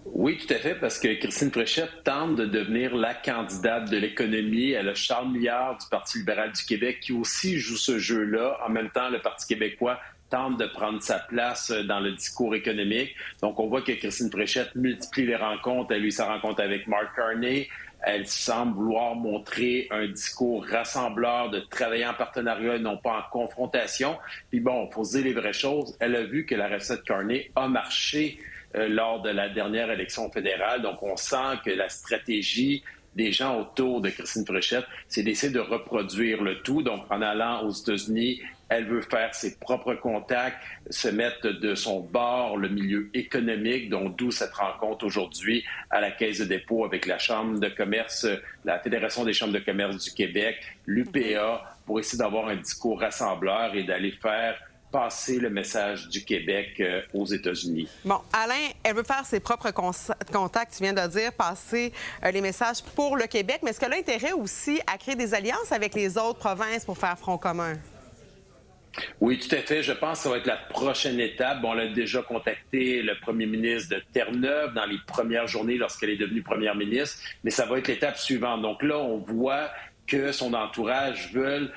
Oui, tout à fait, parce que Christine Fréchette tente de devenir la candidate de l'économie. Elle a Charles Milliard du Parti libéral du Québec qui aussi joue ce jeu-là. En même temps, le Parti québécois tente de prendre sa place dans le discours économique. Donc, on voit que Christine Fréchette multiplie les rencontres. Elle a eu sa rencontre avec Mark Carney. Elle semble vouloir montrer un discours rassembleur, de travailler en partenariat et non pas en confrontation. Puis bon, il faut se dire les vraies choses. Elle a vu que la recette Carney a marché lors de la dernière élection fédérale. Donc, on sent que la stratégie des gens autour de Christine Fréchette, c'est d'essayer de reproduire le tout. Donc, en allant aux États-Unis, elle veut faire ses propres contacts, se mettre de son bord le milieu économique, donc d'où cette rencontre aujourd'hui à la Caisse de dépôt avec la Chambre de commerce, la Fédération des chambres de commerce du Québec, l'UPA, pour essayer d'avoir un discours rassembleur et d'aller faire passer le message du Québec aux États-Unis. Bon, Alain, elle veut faire ses propres contacts, tu viens de dire, passer les messages pour le Québec, mais est-ce qu'elle a intérêt aussi à créer des alliances avec les autres provinces pour faire front commun? Oui, tout à fait. Je pense que ça va être la prochaine étape. Bon, on a déjà contacté le premier ministre de Terre-Neuve dans les premières journées lorsqu'elle est devenue première ministre, mais ça va être l'étape suivante. Donc là, on voit que son entourage veut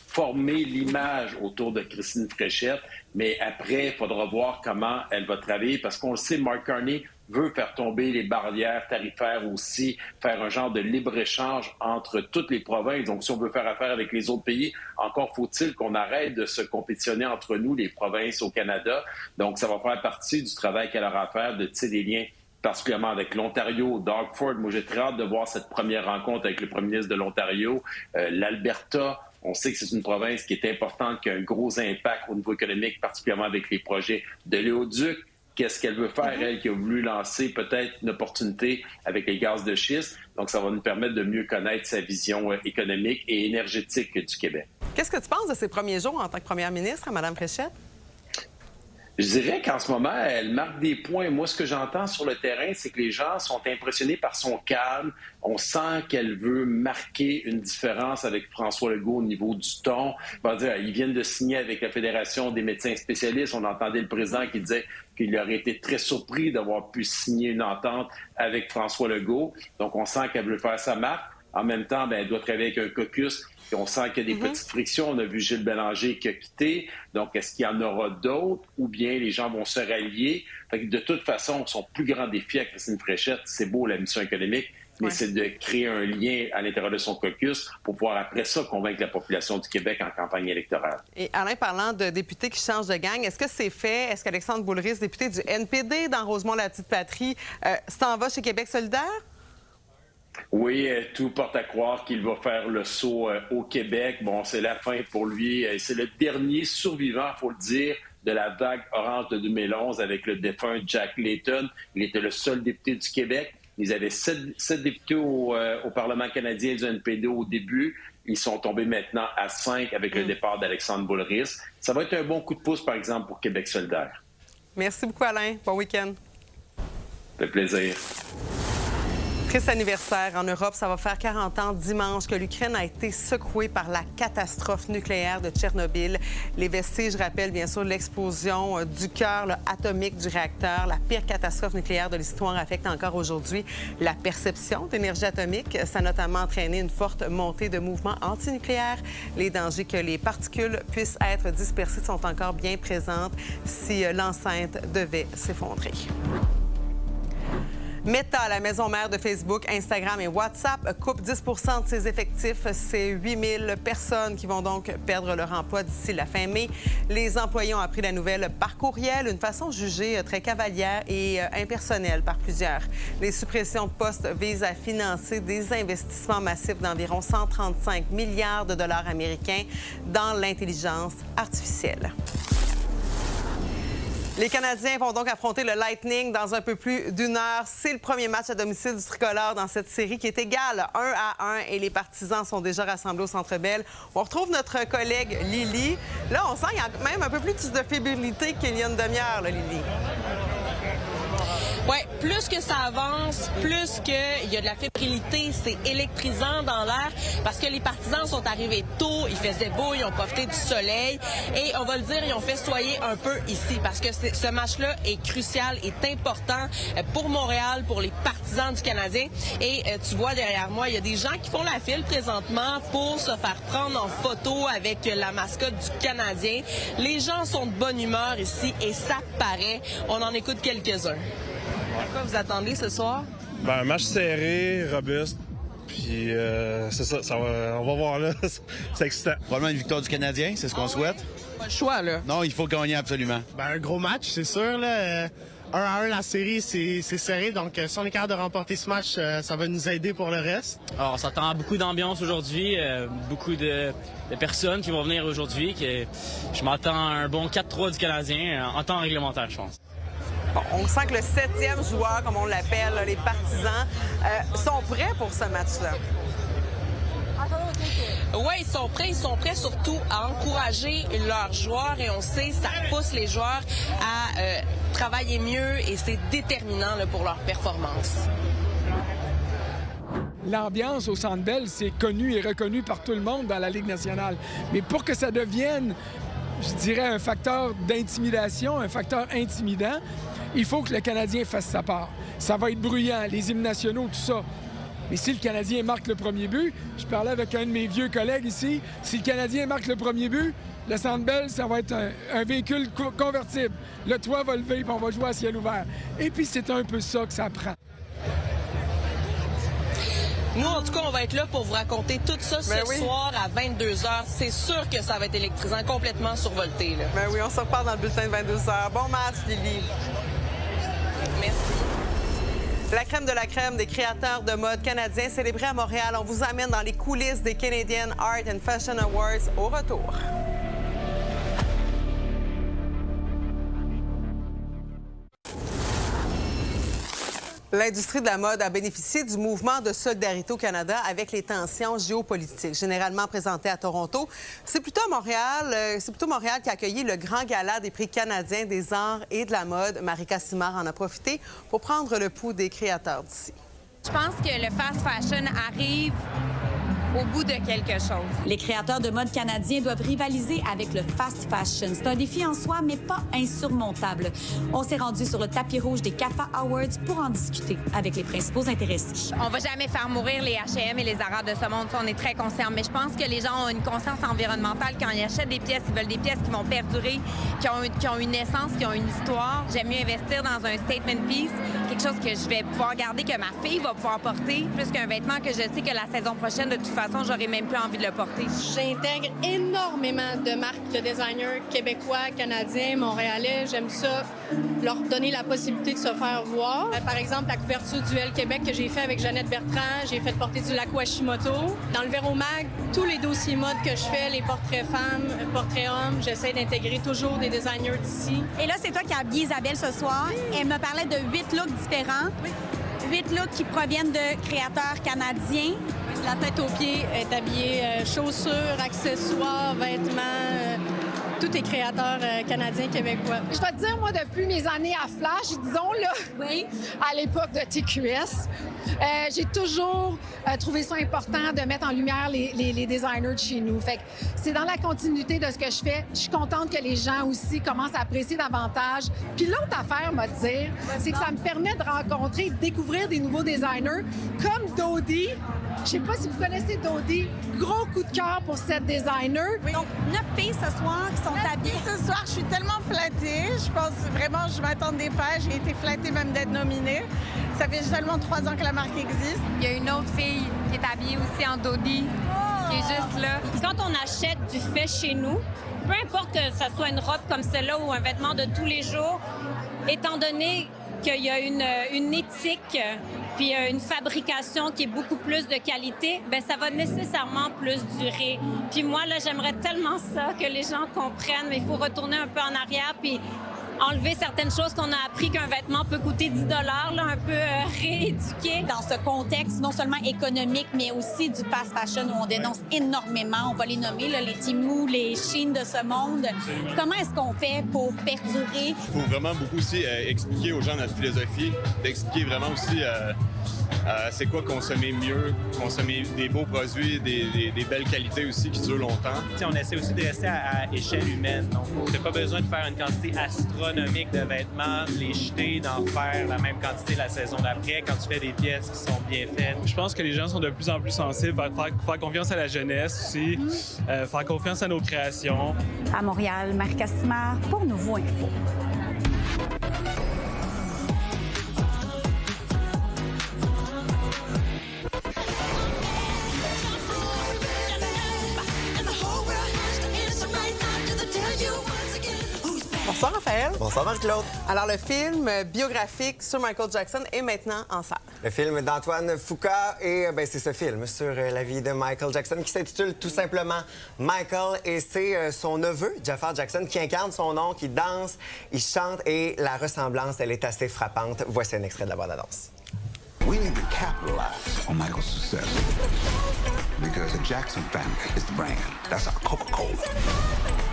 former l'image autour de Christine Fréchette, mais après, il faudra voir comment elle va travailler, parce qu'on le sait, Mark Carney veut faire tomber les barrières tarifaires aussi, faire un genre de libre-échange entre toutes les provinces. Donc, si on veut faire affaire avec les autres pays, encore faut-il qu'on arrête de se compétitionner entre nous, les provinces au Canada. Donc, ça va faire partie du travail qu'elle aura à faire, de tisser des liens particulièrement avec l'Ontario, Doug Ford. Moi, j'ai très hâte de voir cette première rencontre avec le premier ministre de l'Ontario. L'Alberta, on sait que c'est une province qui est importante, qui a un gros impact au niveau économique, particulièrement avec les projets de l'éoduc. Qu'est-ce qu'elle veut faire, elle, qui a voulu lancer peut-être une opportunité avec les gaz de schiste. Donc, ça va nous permettre de mieux connaître sa vision économique et énergétique du Québec. Qu'est-ce que tu penses de ses premiers jours en tant que première ministre, Mme Fréchette? Je dirais qu'en ce moment, elle marque des points. Moi, ce que j'entends sur le terrain, c'est que les gens sont impressionnés par son calme. On sent qu'elle veut marquer une différence avec François Legault au niveau du ton. Ils viennent de signer avec la Fédération des médecins spécialistes. On entendait le président qui disait qu'il aurait été très surpris d'avoir pu signer une entente avec François Legault. Donc, on sent qu'elle veut faire sa marque. En même temps, elle doit travailler avec un caucus. Et on sent qu'il y a des petites frictions. On a vu Gilles Bélanger qui a quitté. Donc, est-ce qu'il y en aura d'autres ou bien les gens vont se rallier? Fait que de toute façon, son plus grand défi à Christine Fréchette, c'est beau la mission économique, mais c'est de créer un lien à l'intérieur de son caucus pour pouvoir après ça convaincre la population du Québec en campagne électorale. Et Alain, parlant de députés qui changent de gang, est-ce que c'est fait? Est-ce qu'Alexandre Boulris, député du NPD dans Rosemont-la-Petite-Patrie, s'en va chez Québec solidaire? Oui, tout porte à croire qu'il va faire le saut au Québec. Bon, c'est la fin pour lui. C'est le dernier survivant, il faut le dire, de la vague orange de 2011 avec le défunt Jack Layton. Il était le seul député du Québec. Ils avaient 7 députés au Parlement canadien du NPD au début. Ils sont tombés maintenant à 5 avec le départ d'Alexandre Boulris. Ça va être un bon coup de pouce, par exemple, pour Québec solidaire. Merci beaucoup, Alain. Bon week-end. Ça fait plaisir. Triste anniversaire en Europe. Ça va faire 40 ans dimanche que l'Ukraine a été secouée par la catastrophe nucléaire de Tchernobyl. Les vestiges rappellent bien sûr l'explosion du cœur atomique du réacteur. La pire catastrophe nucléaire de l'histoire affecte encore aujourd'hui la perception d'énergie atomique. Ça a notamment entraîné une forte montée de mouvements antinucléaires. Les dangers que les particules puissent être dispersées sont encore bien présentes si l'enceinte devait s'effondrer. Meta, la maison mère de Facebook, Instagram et WhatsApp, coupe 10 % de ses effectifs. C'est 8000 personnes qui vont donc perdre leur emploi d'ici la fin mai. Les employés ont appris la nouvelle par courriel, une façon jugée très cavalière et impersonnelle par plusieurs. Les suppressions de postes visent à financer des investissements massifs d'environ 135 milliards de dollars américains dans l'intelligence artificielle. Les Canadiens vont donc affronter le Lightning dans un peu plus d'une heure. C'est le premier match à domicile du tricolore dans cette série qui est égale 1-1 et les partisans sont déjà rassemblés au Centre Bell. On retrouve notre collègue Lily. Là, on sent qu'il y a même un peu plus de fébrilité qu'il y a une demi-heure, là, Lily. Oui, plus que ça avance, plus qu'il y a de la fébrilité, c'est électrisant dans l'air parce que les partisans sont arrivés tôt, il faisait beau, ils ont profité du soleil et on va le dire, ils ont festoyé un peu ici parce que ce match-là est crucial, est important pour Montréal, pour les partisans du Canadien. Et tu vois derrière moi, il y a des gens qui font la file présentement pour se faire prendre en photo avec la mascotte du Canadien. Les gens sont de bonne humeur ici et ça paraît. On en écoute quelques-uns. À quoi vous attendez ce soir? Un match serré, robuste, puis c'est ça, on va voir là, c'est excitant. Probablement une victoire du Canadien, c'est ce qu'on souhaite. Pas le choix, là. Non, il faut gagner absolument. Un gros match, c'est sûr, là. 1-1 la série, c'est serré, donc si on est capable de remporter ce match, ça va nous aider pour le reste. Alors, on s'attend à beaucoup d'ambiance aujourd'hui, beaucoup de personnes qui vont venir aujourd'hui. Je m'attends à un bon 4-3 du Canadien en temps réglementaire, je pense. Bon, on sent que le 7e joueur, comme on l'appelle, les partisans, sont prêts pour ce match-là. Oui, ils sont prêts surtout à encourager leurs joueurs et on sait, ça pousse les joueurs à travailler mieux et c'est déterminant là, pour leur performance. L'ambiance au Centre Bell, c'est connu et reconnu par tout le monde dans la Ligue nationale. Mais pour que ça devienne, je dirais, un facteur d'intimidation, un facteur intimidant, il faut que le Canadien fasse sa part. Ça va être bruyant, les hymnes nationaux, tout ça. Mais si le Canadien marque le premier but, je parlais avec un de mes vieux collègues ici, si le Canadien marque le premier but, le Centre Bell, ça va être un véhicule convertible. Le toit va lever et on va jouer à ciel ouvert. Et puis c'est un peu ça que ça prend. Nous, en tout cas, on va être là pour vous raconter tout ça ce soir à 22h. C'est sûr que ça va être électrisant, complètement survolté. Là. Ben oui, on se repart dans le bulletin de 22h. Bon match, Lily. Merci. La crème de la crème des créateurs de mode canadiens célébrée à Montréal. On vous amène dans les coulisses des Canadian Art and Fashion Awards au retour. L'industrie de la mode a bénéficié du mouvement de solidarité au Canada avec les tensions géopolitiques. Généralement présentées à Toronto, c'est plutôt Montréal qui a accueilli le grand gala des prix canadiens des arts et de la mode. Marika Simard en a profité pour prendre le pouls des créateurs d'ici. Je pense que le fast fashion arrive au bout de quelque chose. Les créateurs de mode canadiens doivent rivaliser avec le fast fashion. C'est un défi en soi, mais pas insurmontable. On s'est rendu sur le tapis rouge des CAFA Awards pour en discuter avec les principaux intéressés. On va jamais faire mourir les H&M et les Zara de ce monde, ça, on est très conscients. Mais je pense que les gens ont une conscience environnementale. Quand ils achètent des pièces, ils veulent des pièces qui vont perdurer, qui ont une essence, qui ont une histoire. J'aime mieux investir dans un statement piece, quelque chose que je vais pouvoir garder, que ma fille va pouvoir porter, plus qu'un vêtement que je sais que la saison prochaine, de toute façon, j'aurais même plus envie de le porter. J'intègre énormément de marques de designers québécois, canadiens, montréalais. J'aime ça, leur donner la possibilité de se faire voir. Par exemple, la couverture du L Québec que j'ai fait avec Jeannette Bertrand, j'ai fait porter du Lac Washimoto. Dans le Véromag, tous les dossiers mode que je fais, les portraits femmes, portraits hommes, j'essaie d'intégrer toujours des designers d'ici. Et là, c'est toi qui as habillé Isabelle ce soir. Elle me parlait de 8 looks différents. 8 looks qui proviennent de créateurs canadiens. La tête aux pieds est habillée chaussures, accessoires, vêtements, tout est créateur canadien, québécois. Je vais te dire, moi, depuis mes années à Flash, disons, là, oui, à l'époque de TQS, j'ai toujours trouvé ça important de mettre en lumière les designers de chez nous. Fait que c'est dans la continuité de ce que je fais. Je suis contente que les gens aussi commencent à apprécier davantage. Puis l'autre affaire, m'a dire, c'est que ça me permet de rencontrer, de découvrir des nouveaux designers comme Dodie. Je sais pas si vous connaissez Dodie. Gros coup de cœur pour cette designer. Oui. Donc, 9 filles ce soir qui sont habillées. Ce soir, je suis tellement flattée. Je pense vraiment, je m'attendais pas. J'ai été flattée même d'être nominée. Ça fait seulement 3 ans que la marque existe. Il y a une autre fille qui est habillée aussi en Dodie, qui est juste là. Quand on achète du fait chez nous, peu importe que ça soit une robe comme celle-là ou un vêtement de tous les jours, étant donné qu'il y a une éthique puis une fabrication qui est beaucoup plus de qualité, bien, ça va nécessairement plus durer. Puis moi, là, j'aimerais tellement ça, que les gens comprennent, mais il faut retourner un peu en arrière puis enlever certaines choses qu'on a appris qu'un vêtement peut coûter 10 $, là, un peu rééduqué. Dans ce contexte, non seulement économique, mais aussi du fast fashion où on dénonce énormément, on va les nommer, là, les Temu, les Shein de ce monde. Comment est-ce qu'on fait pour perdurer? Il faut vraiment beaucoup aussi expliquer aux gens notre philosophie, d'expliquer vraiment aussi c'est quoi consommer mieux, consommer des beaux produits, des belles qualités aussi qui durent longtemps. T'sais, on essaie aussi de rester à échelle humaine. Donc, t'as pas besoin de faire une quantité astronomique de vêtements, de les jeter, d'en faire la même quantité la saison d'après quand tu fais des pièces qui sont bien faites. Je pense que les gens sont de plus en plus sensibles, faire confiance à la jeunesse aussi, faire confiance à nos créations. À Montréal, Marika Simard pour Nouveau Info. Bonsoir, Raphaël. Bonsoir, Marc-Claude. Alors, le film biographique sur Michael Jackson est maintenant en salle. Le film d'Antoine Fuqua, et c'est ce film sur la vie de Michael Jackson qui s'intitule tout simplement Michael. Et c'est son neveu, Jafar Jackson, qui incarne son oncle, qui danse, il chante, et la ressemblance, elle est assez frappante. Voici un extrait de la bande-annonce. We need to capitalize on Michael's success because the Jackson family is the brand. That's our Coca-Cola.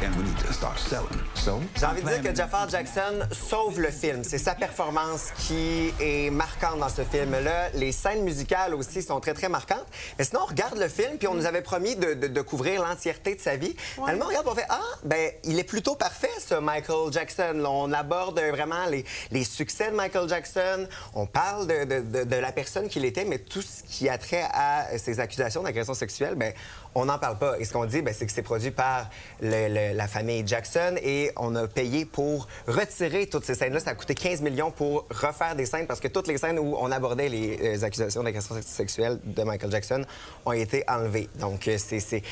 And we need to start selling. So, j'ai envie de dire que Jafar Jackson sauve le film. C'est sa performance qui est marquante dans ce film-là. Les scènes musicales aussi sont très, très marquantes. Mais sinon, on regarde le film, puis on nous avait promis de couvrir l'entièreté de sa vie. Ouais. Finalement, on regarde, on fait « Ah, ben il est plutôt parfait, ce Michael Jackson. » Là, on aborde vraiment les succès de Michael Jackson. On parle de la personne qu'il était, mais tout ce qui a trait à ses accusations d'agression sexuelle, ben on n'en parle pas. Et ce qu'on dit, c'est que c'est produit par la famille Jackson, et on a payé pour retirer toutes ces scènes-là. Ça a coûté 15 millions pour refaire des scènes, parce que toutes les scènes où on abordait les accusations d'agression sexuelle de Michael Jackson ont été enlevées. Donc, c'est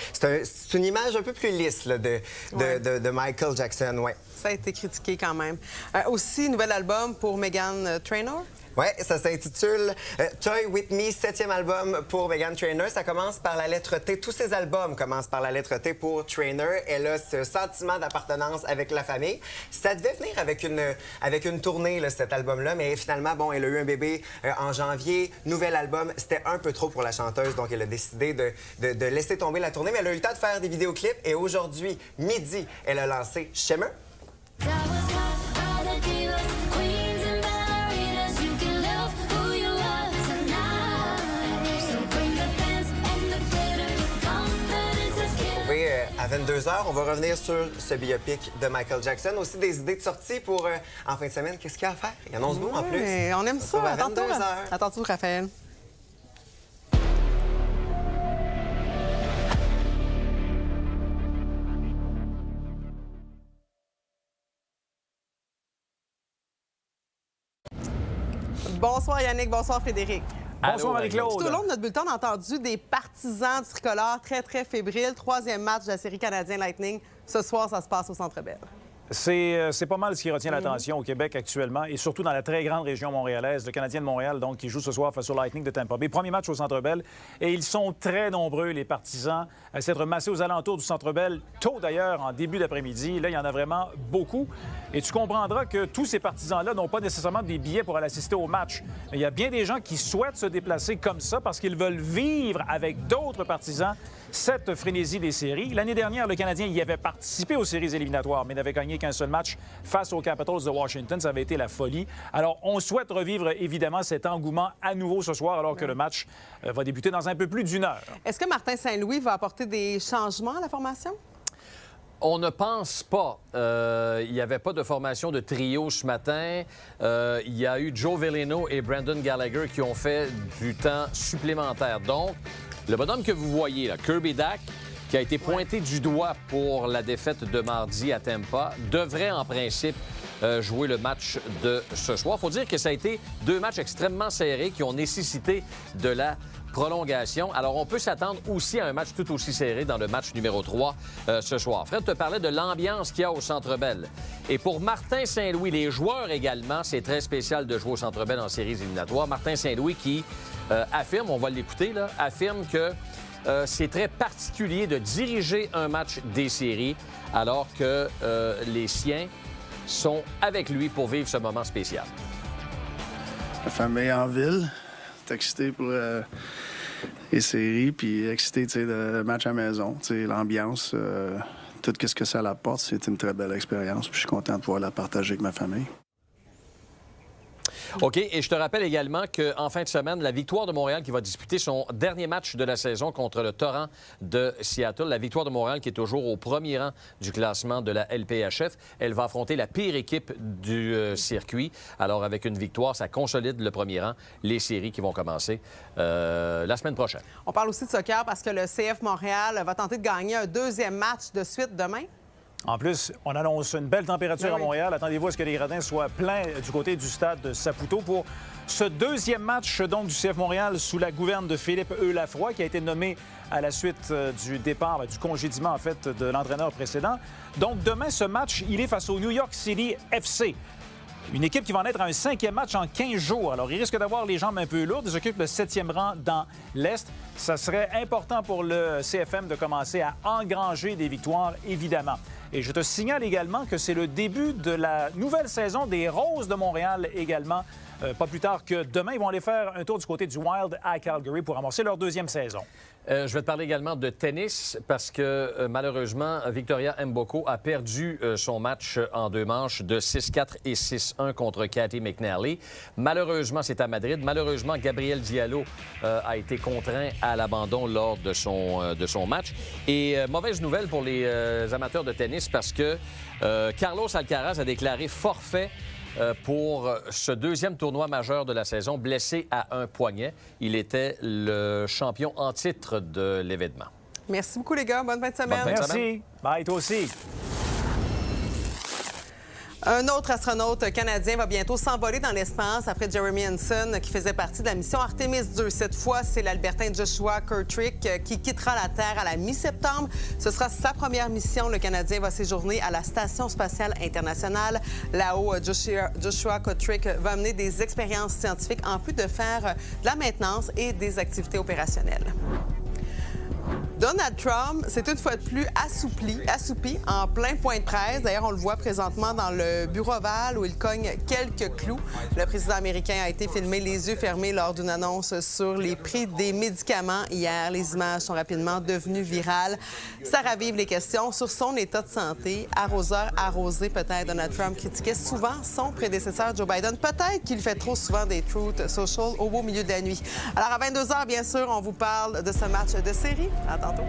une image un peu plus lisse là, de Michael Jackson, ouais. Ça a été critiqué quand même. Aussi, nouvel album pour Meghan Trainor. Oui, ça s'intitule Toy With Me, 7e album pour Meghan Trainor. Ça commence par la lettre T. Tous ses albums commencent par la lettre T pour Trainor. Elle a ce sentiment d'appartenance avec la famille. Ça devait venir avec une tournée, là, cet album-là, mais finalement, bon, elle a eu un bébé en janvier. Nouvel album, c'était un peu trop pour la chanteuse, donc elle a décidé de laisser tomber la tournée, mais elle a eu le temps de faire des vidéoclips et aujourd'hui, midi, elle a lancé Shimmer. À 22h, on va revenir sur ce biopic de Michael Jackson. Aussi des idées de sortie pour en fin de semaine. Qu'est-ce qu'il y a à faire? Il annonce beau en plus. On aime ça. À 22h. Attends-toi, Raphaël. Bonsoir Yannick, bonsoir Frédéric. Bonsoir Marie-Claude. Tout au long de notre bulletin, on a entendu des partisans du tricolore très, très fébriles. 3e match de la série canadienne Lightning. Ce soir, ça se passe au Centre Bell. C'est pas mal ce qui retient l'attention au Québec actuellement et surtout dans la très grande région montréalaise. Le Canadien de Montréal, donc, qui joue ce soir face au Lightning de Tampa Bay. Premier match au Centre Bell et ils sont très nombreux, les partisans, à s'être massés aux alentours du Centre Bell, tôt d'ailleurs, en début d'après-midi. Là, il y en a vraiment beaucoup. Et tu comprendras que tous ces partisans-là n'ont pas nécessairement des billets pour aller assister au match. Mais il y a bien des gens qui souhaitent se déplacer comme ça parce qu'ils veulent vivre avec d'autres partisans cette frénésie des séries. L'année dernière, le Canadien y avait participé aux séries éliminatoires, mais n'avait gagné qu'un seul match face aux Capitals de Washington. Ça avait été la folie. Alors, on souhaite revivre évidemment cet engouement à nouveau ce soir, alors que le match va débuter dans un peu plus d'1 heure. Est-ce que Martin Saint-Louis va apporter des changements à la formation? On ne pense pas. Il n'y avait pas de formation de trio ce matin. Il y a eu Joe Veleno et Brendan Gallagher qui ont fait du temps supplémentaire. Donc, le bonhomme que vous voyez, là, Kirby Dach, qui a été pointé du doigt pour la défaite de mardi à Tampa, devrait en principe jouer le match de ce soir. Il faut dire que ça a été 2 matchs extrêmement serrés qui ont nécessité de la prolongation. Alors, on peut s'attendre aussi à un match tout aussi serré dans le match numéro 3 ce soir. Fred te parlait de l'ambiance qu'il y a au Centre Bell. Et pour Martin Saint-Louis, les joueurs également, c'est très spécial de jouer au Centre Bell en séries éliminatoires. Martin Saint-Louis qui affirme, on va l'écouter, là, affirme que c'est très particulier de diriger un match des séries alors que les siens sont avec lui pour vivre ce moment spécial. La famille en ville, t'es excité pour les séries, puis excité de match à la maison. L'ambiance, tout ce que ça apporte, c'est une très belle expérience. Puis je suis content de pouvoir la partager avec ma famille. OK. Et je te rappelle également qu'en fin de semaine, la Victoire de Montréal qui va disputer son dernier match de la saison contre le Torrent de Seattle. La Victoire de Montréal qui est toujours au premier rang du classement de la LPHF. Elle va affronter la pire équipe du circuit. Alors, avec une victoire, ça consolide le premier rang. Les séries qui vont commencer la semaine prochaine. On parle aussi de soccer parce que le CF Montréal va tenter de gagner un 2e match de suite demain. En plus, on annonce une belle température à Montréal. Attendez-vous à ce que les gradins soient pleins du côté du stade de Saputo pour ce 2e match donc, du CF Montréal sous la gouverne de Philippe Eulafroy, qui a été nommé à la suite du départ, du congédiement en fait de l'entraîneur précédent. Donc demain, ce match, il est face au New York City FC. Une équipe qui va en être à un 5e match en 15 jours. Alors, il risque d'avoir les jambes un peu lourdes. Ils occupent le 7e rang dans l'Est. Ça serait important pour le CFM de commencer à engranger des victoires, évidemment. Et je te signale également que c'est le début de la nouvelle saison des Roses de Montréal également. Pas plus tard que demain, ils vont aller faire un tour du côté du Wild à Calgary pour amorcer leur 2e saison. Je vais te parler également de tennis parce que malheureusement, Victoria Mboko a perdu son match en 2 manches de 6-4 et 6-1 contre Cathy McNally. Malheureusement, c'est à Madrid. Malheureusement, Gabriel Diallo a été contraint à l'abandon lors de son match. Et mauvaise nouvelle pour les amateurs de tennis parce que Carlos Alcaraz a déclaré forfait pour ce 2e tournoi majeur de la saison, blessé à un poignet. Il était le champion en titre de l'événement. Merci beaucoup, les gars. Bonne fin de semaine. Merci. Bye, toi aussi. Un autre astronaute canadien va bientôt s'envoler dans l'espace après Jeremy Hansen, qui faisait partie de la mission Artemis 2. Cette fois, c'est l'Albertain Joshua Kirktrick qui quittera la Terre à la mi-septembre. Ce sera sa première mission. Le Canadien va séjourner à la Station spatiale internationale. Là-haut, Joshua Kirktrick va mener des expériences scientifiques en plus de faire de la maintenance et des opérationnelles. Donald Trump s'est une fois de plus assoupi en plein point de presse. D'ailleurs, on le voit présentement dans le bureau ovale où il cogne quelques clous. Le président américain a été filmé les yeux fermés lors d'une annonce sur les prix des médicaments hier. Les images sont rapidement devenues virales. Ça ravive les questions sur son état de santé. Arroseur arrosé, peut-être. Donald Trump critiquait souvent son prédécesseur Joe Biden. Peut-être qu'il fait trop souvent des truths social au beau milieu de la nuit. Alors, à 22h, bien sûr, on vous parle de ce match de série. À tantôt.